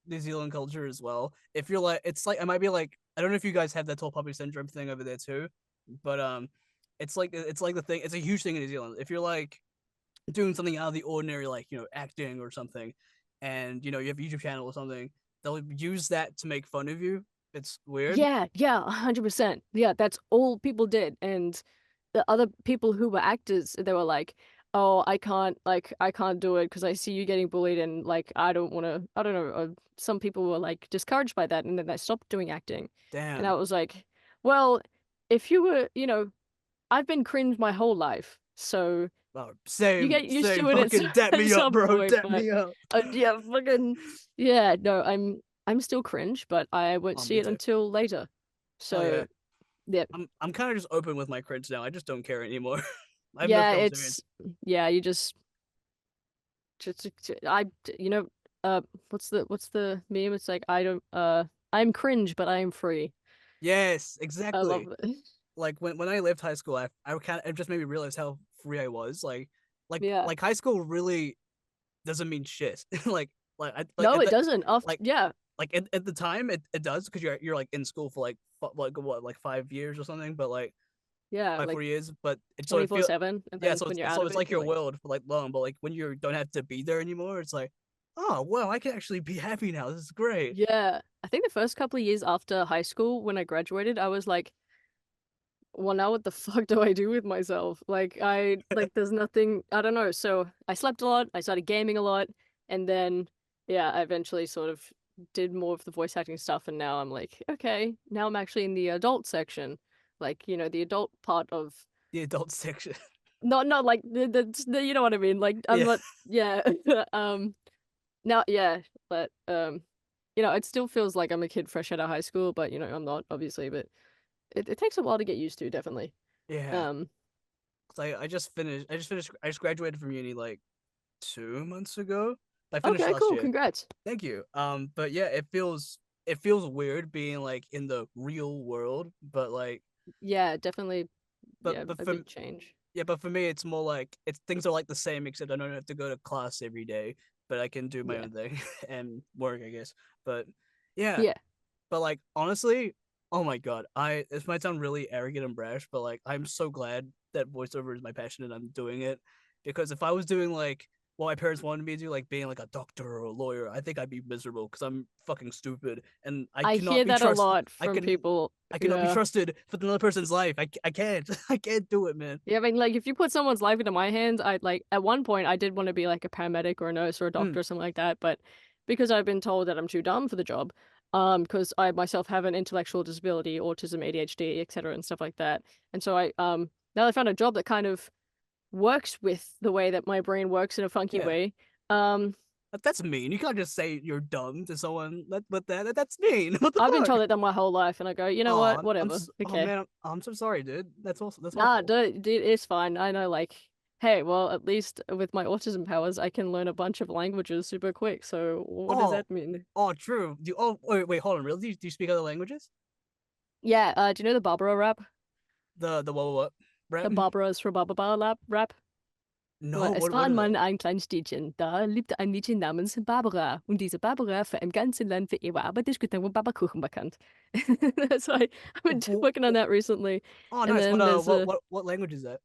New Zealand culture as well. If you're like, it's like it might be like I don't know if you guys have that tall puppy syndrome thing over there too, but it's like the thing. It's a huge thing in New Zealand. If you're like doing something out of the ordinary, like acting or something, and you have a YouTube channel or something, they'll use that to make fun of you. It's weird. Yeah, yeah, 100%. Yeah, that's all people did. And the other people who were actors, they were like, "Oh, I can't do it because I see you getting bullied and like I don't want to, I don't know." Some people were like discouraged by that and then they stopped doing acting. And I Damn. was like, "Well, if you were, I've been cringe my whole life. So Oh, you same, get used same. to it Fucking dap at me up, some bro. point, Dap but me up. yeah, fucking yeah, no, I'm still cringe, but I won't Oh, see me it too. until later. Oh yeah. So yeah, I'm kind of just open with my cringe now. I just don't care anymore. I have no yeah, filters. it's yeah, you just I you know what's the meme? It's like I don't I'm cringe, but I am free. Yes, I love exactly. it. Like when I left high school, I kind of it just made me realize how free I was. Yeah. Like high school really doesn't mean shit. Like No, at it the doesn't. Off like yeah, at the time it does because you're like in school for like what like 5 years or something, but like yeah, five like 4 years. But it's so it feel 24/7, and yeah. then when you're out So of it's it, like you're your like, world for like long. But like when you don't have to be there anymore, it's like oh well, I can actually be happy now. This is great. yeah. I think the first couple of years after high school, when I graduated, I was like, well, now what the fuck do I do with myself? There's nothing, I don't know. So I slept a lot, I started gaming a lot, and then, yeah, I eventually sort of did more of the voice acting stuff, and now I'm like, okay, now I'm actually in the adult section, like, the adult part of, The adult section. not like you know what I mean? Like, I'm Yeah. not, yeah, now, yeah, but, it still feels like I'm a kid fresh out of high school, but, I'm not, obviously, but it takes a while to get used to, definitely. Yeah. Um, I just graduated from uni like 2 months ago. I finished Okay, last cool. year. Congrats. Thank you. But yeah, it feels weird being like in the real world, but like Yeah, definitely. but Yeah, but a for big change. yeah, but for me it's more like it's things are like the same except I don't have to go to class every day, but I can do my Yeah. own thing and work, I guess. But yeah, Yeah. but like honestly, oh my god, this might sound really arrogant and brash, but like I'm so glad that voiceover is my passion and I'm doing it because if I was doing like what my parents wanted me to do, like being like a doctor or a lawyer, I think I'd be miserable because I'm fucking stupid and I I cannot hear be that a trusted. lot from people. I cannot be Yeah. trusted with another person's life. I can't. I can't do it, man. Yeah, I mean, like, if you put someone's life into my hands, I'd like, at one point, I did want to be like a paramedic or a nurse or a Mm, doctor or something like that, but because I've been told that I'm too dumb for the job, because I myself have an intellectual disability, autism, ADHD, etc., and stuff like that. And so now I found a job that kind of works with the way that my brain works in a funky yeah. way. Um, That's mean. You can't just say you're dumb to someone. That's mean. What the I've been fuck? told that my whole life, and I go, you know what? Whatever. Oh Okay. man, I'm so sorry, dude. That's Nah, awful. dude, it's fine. I know, like, hey, well, at least with my autism powers, I can learn a bunch of languages super quick. So what does Oh, that mean? oh, true. Wait, hold on. Really? Do you speak other languages? Yeah, do you know the Barbara rap? The what rap? The Barbaras for Barbara rap? No, Aber es what war is einmal that? ein kleines Städtchen. Da lebte ein Mädchen namens Barbara. Und diese Barbara für ein ganzes Land für ihre Arbeit ist gut und Barberkuchen bekannt. That's why I've been working on that recently. Oh, And nice. then there's What language is that?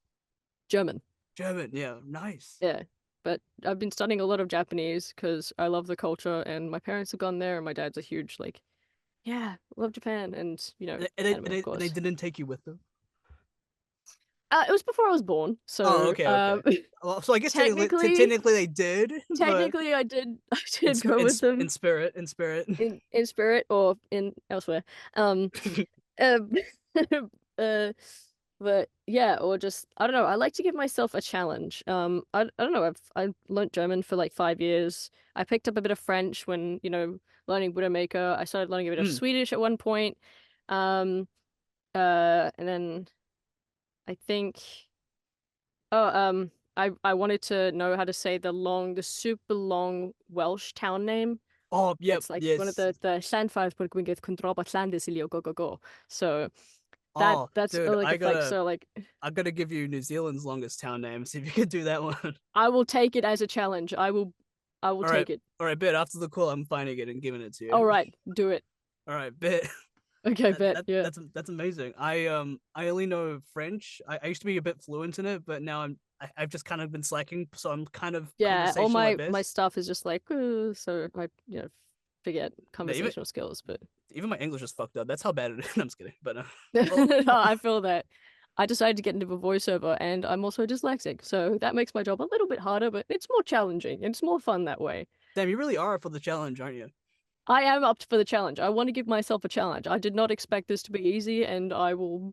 German. German. Yeah, nice. Yeah. But I've been studying a lot of Japanese because I love the culture and my parents have gone there and my dad's a huge like, yeah, love Japan and anime of And they course. didn't take you with them. It was before I was born, Oh, so okay, okay. Well, so I guess technically technically they did, but technically I did I did go with them in spirit. in spirit or in elsewhere. Um um uh but yeah, or just I don't know, I like to give myself a challenge. I don't know, I learned German for like 5 years. I picked up a bit of French when, learning Widowmaker. I started learning a bit of Mm. Swedish at one point. Um and then I think I wanted to know how to say the super long Welsh town name. Oh, yep, It's like one of yes. the Llanfairpwllgwyngyll Cwndroba Llandes Ilio go go go. So Oh, that's dude, like it's like so like I gotta give you New Zealand's longest town name. See if you can do that one. I will take it as a challenge. I will All right, take it. all right, bet after the call, I'm finding it and giving it to All you. right, do it. All right, bet. Okay, bet. Yeah. That's amazing. I only know French. I used to be a bit fluent in it, but now I've just kind of been slacking, so I'm kind of Yeah, all conversational at my best. stuff is just like, so I, forget But conversational skills, but even my English is fucked up. That's how bad it is. I'm just kidding. But oh, no, I feel that. I decided to get into a voiceover, and I'm also dyslexic, so that makes my job a little bit harder, but it's more challenging. It's more fun that way. damn, you really are up for the challenge, aren't you? I am up for the challenge. I want to give myself a challenge. I did not expect this to be easy, and I will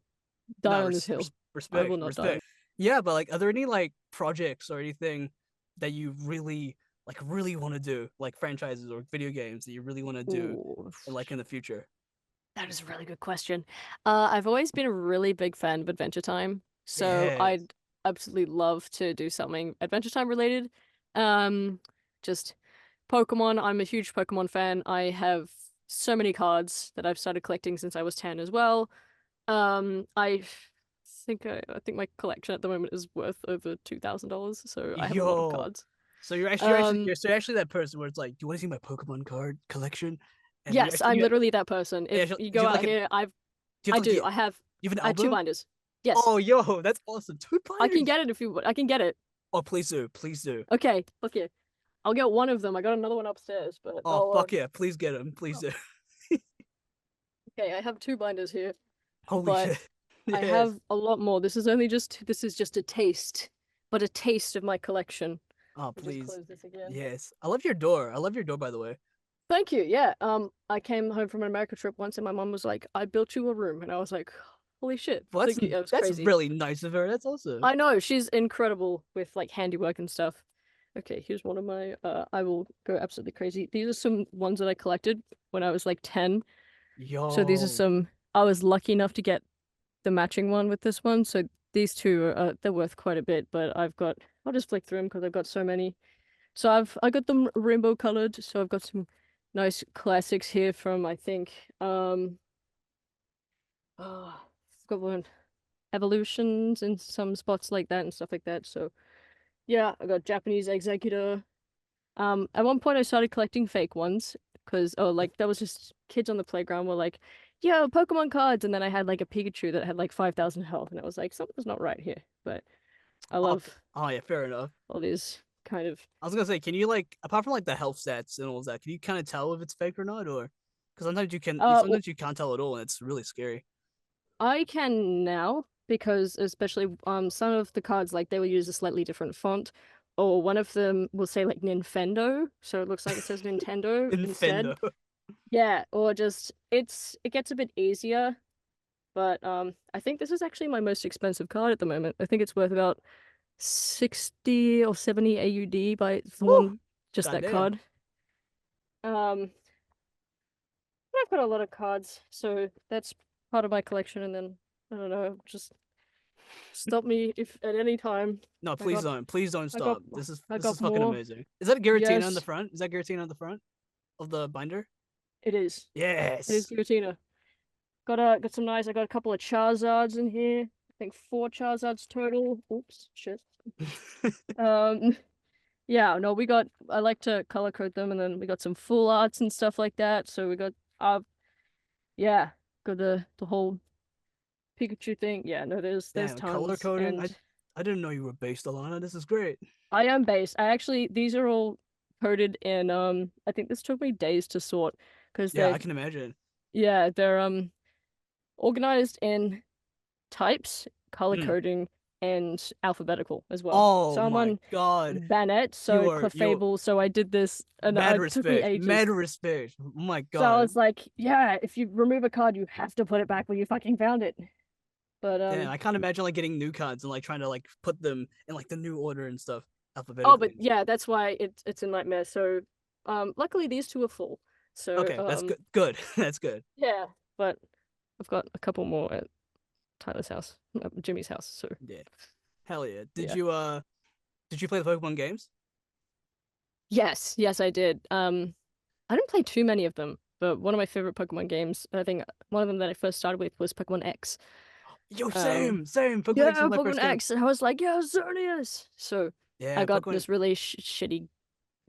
die No, on this hill. I will respect, not die. respect. Yeah, but like, are there any like projects or anything that you really want to do, like franchises or video games that you really want to do, Ooh, like in the future? that is a really good question. I've always been a really big fan of Adventure Time, so Yes. I'd absolutely love to do something Adventure Time related. Um, just Pokemon. I'm a huge Pokemon fan. I have so many cards that I've started collecting since I was 10 as well. I think my collection at the moment is worth over $2,000, so I have a lot of Yo. cards. So Um, you're actually that person where it's like, do you want to see my Pokemon card collection? And yes, I'm literally that person. yeah, If do you you go have out like here, do you have I like do. the you have an I have two album? binders. Yes, Oh, yo, that's awesome. Two I can binders. get it if I can get it. Oh, please do, please do. Okay, okay. I'll get one of them. I got another one upstairs, but Oh, I'll fuck yeah, please get him, please oh, do. okay, I have two binders here, Holy but shit. I Yes. have a lot more. This is just a taste, but a taste of my collection. Oh, I'll just please. close this again. Yes. I love your door. I love your door, by the way. Thank you. Yeah. I came home from an America trip once and my mom was like, I built you a room. And I was like, holy shit. Well, Thank you. It was that's crazy. really nice of her. That's awesome. I know, she's incredible with like handiwork and stuff. Okay, here's one of my I will go absolutely crazy. These are some ones that I collected when I was like 10. So these are Yo. some I was lucky enough to get the matching one with this one. So these two are they're worth quite a bit, but I'll just flick through them because I've got so many. So I got them rainbow colored, so I've got some nice classics here from I think I've got one evolutions in some spots like that and stuff like that. So yeah, I got Japanese Executor. At one point I started collecting fake ones because like there was just kids on the playground were like, "Yo, Pokemon cards," and then I had like a Pikachu that had like 5,000 health, and I was like, something's not right here. But I Oh, love oh yeah, fair enough. all these kind of. I was gonna say, can you like, apart from like the health stats and all that, can you kind of tell if it's fake or not, or because Well, sometimes you can't tell at all, and it's really scary. I can now because especially some of the cards like they will use a slightly different font, or one of them will say like Nintendo, so it looks like it says Nintendo instead. Infendo. Yeah, or just it gets a bit easier, but I think this is actually my most expensive card at the moment. I think it's worth about 60 or 70 AUD for Whew. one just that Goddamn. card. Um I've got a lot of cards, so that's part of my collection and then I don't know, just stop me if at any time. No, I got please don't I got stop. I This got is fucking more. amazing. Is that Giratina on the Yes, front? Is that Giratina on the front of the binder? it is. It is Yes. Giratina. Got some nice. I got a couple of Charizards in here. I think four Charizards total. Oops, shit. Um, yeah, no, we got. I like to color code them, and then we got some full arts and stuff like that. So we got, yeah, got the whole Pikachu thing. Yeah, no, there's Damn, color tons, coding. and I didn't know you were based, Alana. This is great. I am based. I actually these are all coded in. I think this took me days to sort because Yeah, I can imagine. they're organized in types, color Mm. coding, and alphabetical as well. Oh So I'm my on god. Bannet, so You're Clefable, so I did this and mad it took me respect. Mad ages. respect. Oh my So I god. was like, yeah, if you remove a card, you have to put it back where you fucking found it. But Damn, I can't imagine like getting new cards and like trying to like put them in like the new order and stuff oh, but alphabetically. yeah, that's why it's a nightmare. So luckily these two are full. So Okay, that's good. Good. That's good. yeah, but I've got a couple more at Tyler's house, Jimmy's house. So Yeah. Hell yeah. yeah. Did you play the Pokemon games? Yes, I did. I didn't play too many of them, but one of my favorite Pokemon games, I think one of them that I first started with was Pokemon X. Yo, Um, same. Pokemon X yeah, was my first Pokemon game. X, and I was like, yeah, Xerneas. So I Yeah, got Pokemon. this really shitty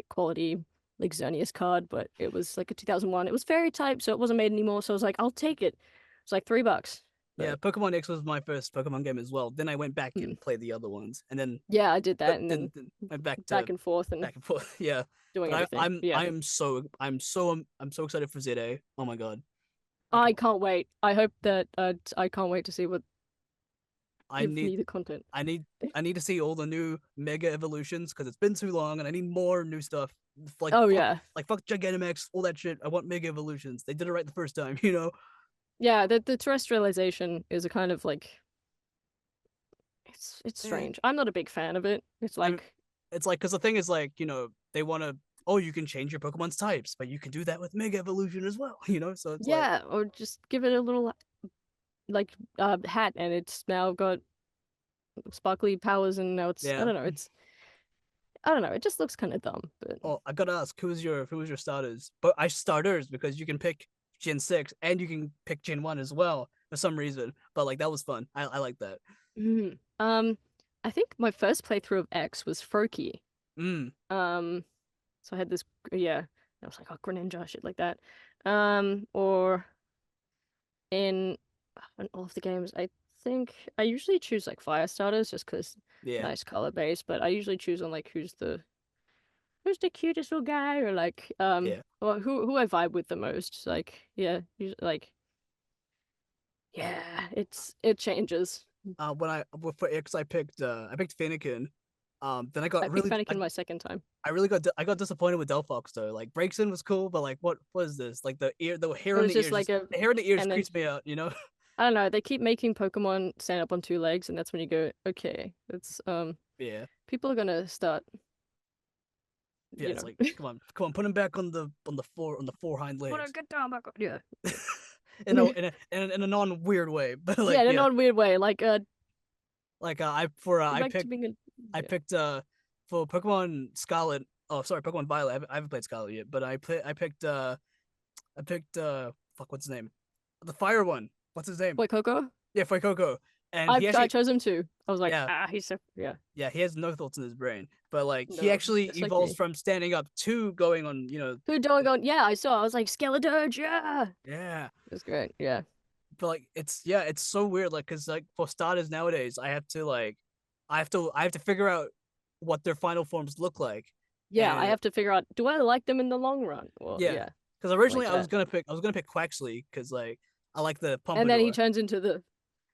quality. like Xerneas card, but it was like a 2001. It was fairy type, so it wasn't made anymore. So I was like, I'll take it. It's like $3. Yeah, But Pokemon X was my first Pokemon game as well. Then I went back hmm. and played the other ones, and then Yeah, I did that, and then went back to back and forth and back and forth. Yeah, doing but everything. Yeah, I'm so excited for ZA. Oh my god, I I can't. can't wait. I hope that I can't wait to see what I give need me the content. I need I need to see all the new Mega Evolutions because it's been too long, and I need more new stuff. Oh yeah, Like fuck Gigantamax, all that shit. I want Mega Evolutions. They did it right the first time, you know. yeah. The terrestrialization is a kind of like it's Eh, strange. I'm not a big fan of it. It's I'm. like It's like because the thing is like they want to. Oh, you can change your Pokemon's types, but you can do that with Mega Evolution as well, you know. So it's like yeah, or just give it a little like hat, and it's now got sparkly powers, and now it's I yeah. don't know. I don't know. It just looks kind of dumb, but Oh, I gotta ask, who's your starters? But I starters because you can pick Gen 6 and you can pick Gen 1 as well for some reason. But like that was fun. I like that. mhm. I think my first playthrough of X was Froakie. Mm, Um, so I had this, yeah, I was like, oh, Greninja, shit like that. Or in all of the games, I think I usually choose like fire starters just because yeah, nice color base, but I usually choose on like who's the cutest little guy or like yeah. or who I vibe with the most. Like yeah, like yeah, it changes. When for X I picked Fennekin. Then I I got picked really Fennekin my second time. I really I got disappointed with Delphox though. Like Breakson was cool, but like what is this? Like the hair It on was the just ears like just a the hair on the ears and then creeps me out, you know? I don't know, they keep making Pokemon stand up on two legs and that's when you go, okay, it's Yeah. people are gonna start, Yeah, you it's know. like come on, put him back on the four hind Wanna legs. get down back on yeah. In a non weird way, but Yeah, like in a yeah, non-weird way. Like like go back to being a I yeah. picked for Pokemon Scarlet. Oh, sorry, Pokemon Violet. I haven't played Scarlet yet, but I picked fuck, what's his name? The fire one. What's his name? Wait, Coco? Yeah, Fuecoco. And he I actually chose him too. I was like, yeah, ah, he's so yeah. yeah, he has no thoughts in his brain. But like he No, actually just like evolves me. from standing up to going on, Who don't go? Yeah, I saw. I was like, Skeledirge, yeah. yeah. It's great. Yeah. But like it's so weird, like cause like for starters nowadays, I have to figure out what their final forms look like. Yeah, I And have to figure out, do I like them in the long run? Well, yeah, yeah, because originally like that. I was gonna pick Quaxley because like I like the And then he Pompadour. turns into the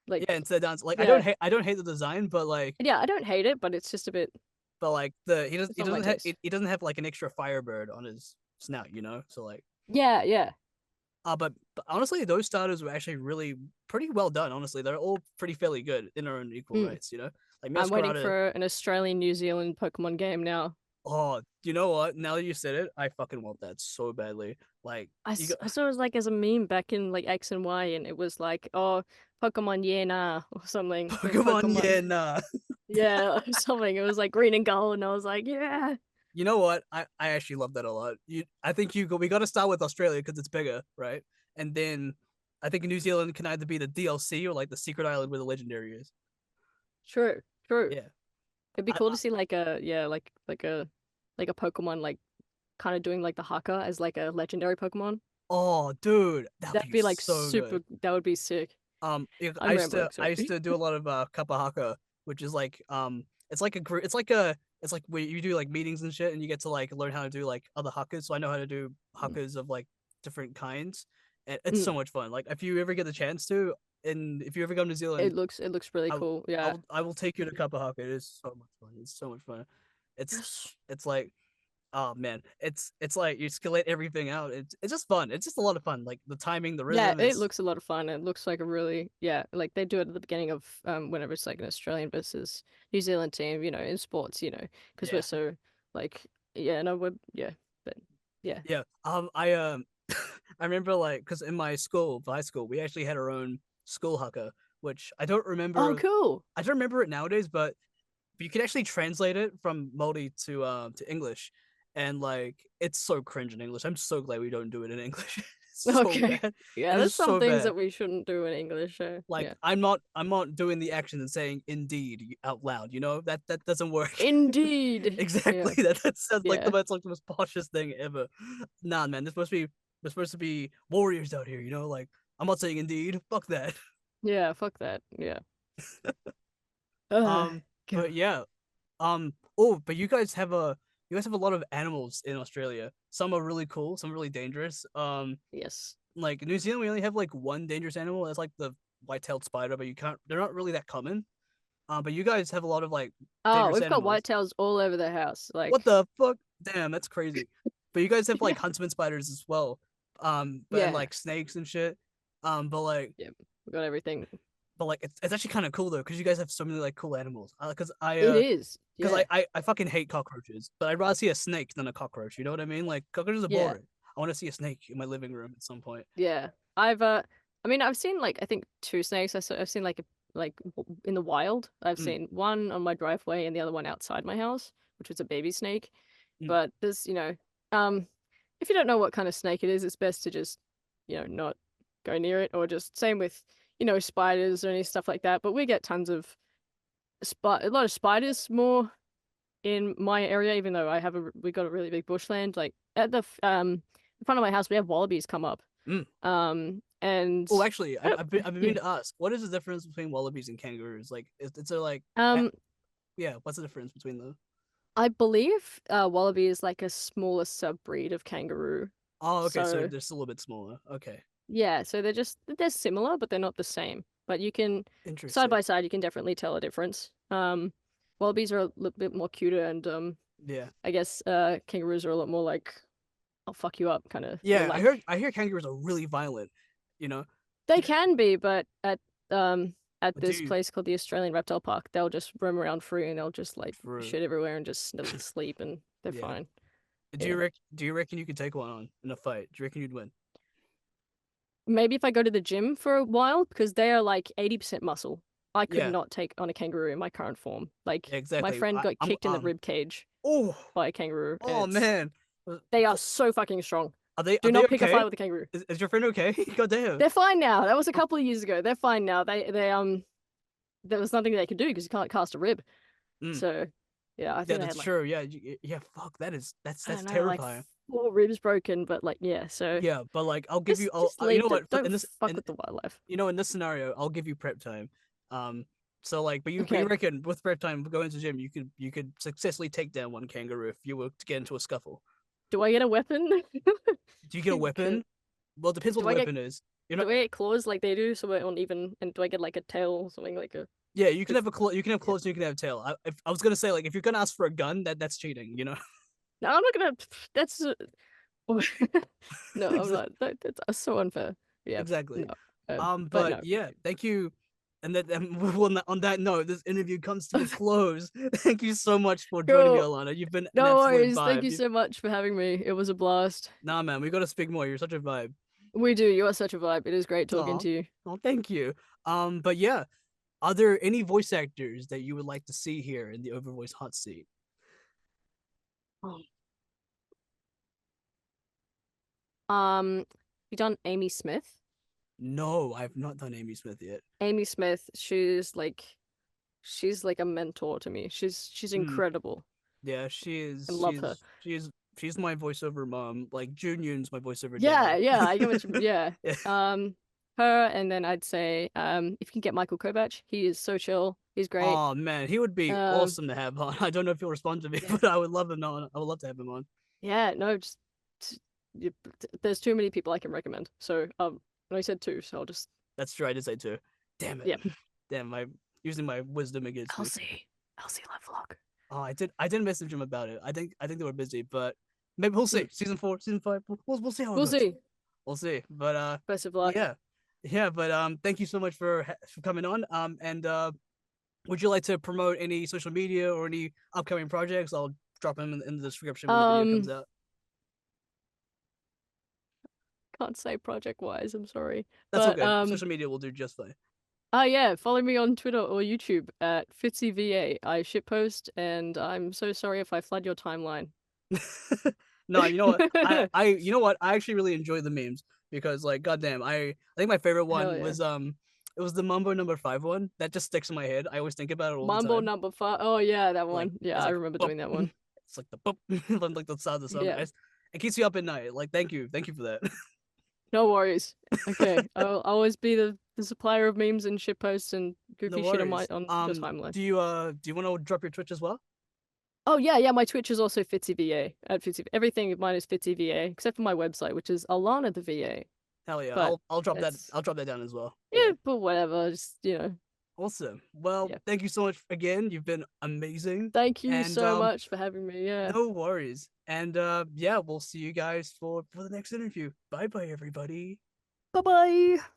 Yeah, like instead of dance, like yeah. I don't hate the design, Yeah, I don't hate it, but it's just a bit but like the it's not my taste. he doesn't have like an extra Firebird on his snout, you know. So like Yeah, yeah. but honestly, those starters were actually really pretty well done. Honestly, they're all pretty fairly good in their own equal Mm. rights, you know. Like I'm waiting Masquerada. for an Australian New Zealand Pokemon game now. Oh, you know what? Now that you said it, I fucking want that so badly. Like you got I saw it was like as a meme back in like X and Y, and it was like, oh, Pokemon yeah nah or something, or Pokemon. Pokemon Yeah, nah. yeah or something. It was like green and gold, and I was like, yeah, You know what? I actually love that a lot. I think we got to start with Australia because it's bigger, right? And then I think New Zealand can either be the DLC or like the secret island where the legendary is. true, true. Yeah. It'd be cool to see like a yeah like a Pokemon like kind of doing like the Haka as like a legendary Pokemon. Oh, dude, that'd That'd be be like so super. good. That would be sick. I I'm rambling. I Sorry. used to do a lot of Kappa, which is like it's like a group. It's like where you do like meetings and shit, and you get to like learn how to do like other hakas. So I know how to do hakas of like different kinds, and it's so Mm. much fun. Like if you ever get the chance to, and if you ever come to New Zealand, It looks really cool. Yeah. I will take you to Kappa Haka. It is so much fun. It's so much fun. Yes. It's like oh man, it's like you escalate everything out. It's just fun. It's just a lot of fun. Like the timing, the Yeah, rhythm. it It's looks a lot of fun. It looks like a really yeah, like they do it at the beginning of whenever it's like an Australian versus New Zealand team, you know, in sports, you know, because we're yeah. so like yeah, no, we're yeah, but yeah. Yeah. I remember like because in my school, high school, we actually had our own school haka, which Oh, cool. I don't remember it nowadays, but you can actually translate it from Māori to English, and like it's so cringe in English. I'm so glad we don't do it in English. so Okay. bad. Yeah, It there's is some so things bad. that we shouldn't do in English. Like Yeah. I'm not doing the action and saying indeed out loud. You know that doesn't work. Indeed. Exactly. Yeah. That sounds like Yeah. the most poshest thing ever. Nah, man. There's supposed to be warriors out here. You know, like I'm not saying indeed. Fuck that. Yeah, fuck that. Yeah. Uh, Um, but God. yeah. Oh, but you guys have a lot of animals in Australia. Some are really cool. Some are really dangerous. Yes. Like New Zealand, we only have like one dangerous animal. That's like the white-tailed spider, but you can't. They're not really that common. But you guys have a lot of like Oh, dangerous we've got animals. whitetails all over the house. What Like, the fuck? Damn, that's crazy. But you guys have like huntsman spiders as well. But and yeah. like snakes and shit. But like Yeah. We got everything. it's actually kind of cool though because you guys have so many like cool animals. It is. Because Yeah. I fucking hate cockroaches, but I'd rather see a snake than a cockroach. You know what I mean? Like cockroaches are Yeah. boring. I want to see a snake in my living room at some point. Yeah. I mean, I've seen like I think two snakes. I've seen in the wild. I've Mm, seen one on my driveway and the other one outside my house, which was a baby snake. mm. But um, if you don't know what kind of snake it is, it's best to just, not go near it, or just same with, spiders or any stuff like that. But we get tons of a lot of spiders more in my area, even though we got a really big bushland. Like at in front of my house, we have wallabies come up. Mm. And Oh, actually, I don't, I've been yeah. meaning to ask, what is the difference between wallabies and kangaroos? Like, it's a like, Um, yeah, what's the difference between them? I believe wallaby is like a smaller subbreed of kangaroo. Oh, okay, so So they're still a bit smaller. Okay, yeah, so they're similar, but they're not the same. But you can side interesting. by side, you can definitely tell a difference. Wallabies are a little bit more cuter, and Yeah, I guess kangaroos are a lot more like I'll fuck you up kind of, or yeah. like I hear kangaroos are really violent. You know, they yeah. can be, but at Do this you place called the Australian Reptile Park, they'll just roam around free and they'll just like for shit everywhere and just sleep and they're yeah? fine. Yeah. Do you reckon you could take one on in a fight? Do you reckon you'd win? Maybe if I go to the gym for a while, because they are like 80% muscle. I could Yeah, not take on a kangaroo in my current form. Like my exactly. friend got I'm kicked in the rib cage oh by a kangaroo, and oh man, they are so fucking strong. are Do they not pick a fight okay? with a kangaroo. Is your friend okay? God damn. They're fine now. That was a couple of years ago. They're fine now. There was nothing they could do because you can't cast a rib. Mm. So yeah, I Yeah, think they had that's like, true. Yeah, yeah. Fuck, I that's don't know, like terrifying. 4 ribs broken, but like yeah. So Yeah, but like I'll give you just you leave. know what Don't in this fuck with the wildlife. you know in this scenario I'll give you prep time. Um, so like but you Okay. reckon with prep time going to the gym you could successfully take down one kangaroo if you were to get into a scuffle. Do I get a weapon? Do you get a 'Cause- weapon? Well, it depends what Do the I get weapon is. You're do not. I get claws like they do? So we're on even. And do I get like a tail or something like a? Yeah, you can Because have a claw. You can have yeah. claws. And you can have a tail. If I was gonna say like if you're gonna ask for a gun, that's cheating. You know. No, I'm not gonna. That's no, I'm Exa- not. That's so unfair. Yeah, exactly. no. But But no. yeah, thank you. And that and on that note, this interview comes to a close. Thank you so much for joining me, Cool. Alana. You've been an No absolute worries. Thank vibe. you so much for having me. It was a blast. Nah, man, we gotta speak more. You're such a vibe. We do. You are such a vibe. It is great talking Aw. to you. Oh, thank you. But yeah, are there any voice actors that you would like to see here in the Overvoice hot seat? Oh. You done Amy Smith? No, I've not done Amy Smith yet. Amy Smith, she's like a mentor to me. She's Hmm. incredible. Yeah, I love her. she's my voiceover mom. Like Junyun's my voiceover Yeah, dad. yeah, I get what you yeah. Yeah. Her, and then I'd say if you can get Michael Kovach, he is so chill. He's great. Oh man, he would be Um awesome to have on. I don't know if he'll respond to me, yeah. but I would love him on. I would love to have him on. Yeah, no, t- there's too many people I can recommend. So I said two, so I'll just That's true. I did say too. Damn it. yeah. Damn, my using my wisdom against me. Elsie Lovelock. Oh, I did message him about it. I think they were busy, but maybe we'll see. Season 4, season 5. We'll see how it We'll goes. see. We'll see. But Best of luck. yeah. Yeah, but thank you so much for coming on. And would you like to promote any social media or any upcoming projects? I'll drop them in the description when the video comes Um, out. can't say project wise, I'm sorry. That's But okay. Social media will do just fine. yeah, follow me on Twitter or YouTube at FitzyVA. I shitpost, and I'm so sorry if I flood your timeline. No, you know what? You know what? I actually really enjoy the memes because like goddamn, I think my favorite Hell one yeah. was it was the Mambo number 5 one that just sticks in my head. I always think about it all the Mambo time. number 5. Oh yeah, that Like one. Yeah, it's I like remember boop. doing that one. It's like the boop, like the sound of the song. Yeah. It keeps you up at night. Like thank you for that. No worries. Okay. I'll always be the supplier of memes and shit posts and No goofy shit on my worries. on your timeline. Do you want to drop your Twitch as well? Oh yeah, yeah, my Twitch is also FitzyVA at Fitzy. Everything of mine is FitzyVA, except for my website, which is Allanah the VA. Hell yeah, But I'll drop that. that's I'll drop that down as well. yeah, Yeah. but whatever. Just Awesome. Well, yeah. thank you so much again. You've been amazing. Thank you And so much for having me. Yeah. no worries. And yeah, we'll see you guys for the next interview. Bye bye everybody. Bye bye.